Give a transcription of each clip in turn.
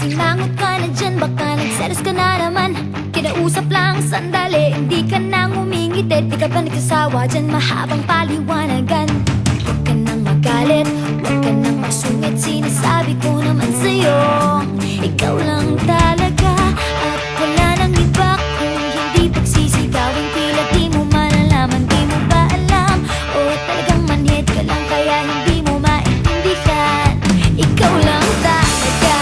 Sumangot ka na dyan, baka nagselos ka na naman. Kinausap lang sandali, hindi ka nang umingiti. Di ka ba nagsasawa dyan, mahabang paliwanagan. Huwag ka nang magalit, huwag ka nang masungit. Sinasabi ko naman sa'yo, ikaw lang talaga. At wala nang iba kung hindi pagsisigawan. Tila di mo malalaman, di mo ba alam? O talagang manhid ka lang kaya hindi mo maintindihan. Ikaw lang talaga.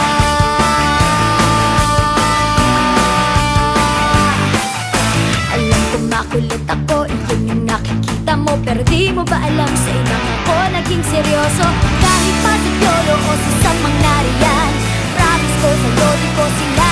Alam ko makulit ako, iyon yung nakikita mo. Pero di mo ba alam sa ibang ako naging seryoso? Kahit pa sa yolo o sa samang nariyan, promise ko sa'yo di ko sila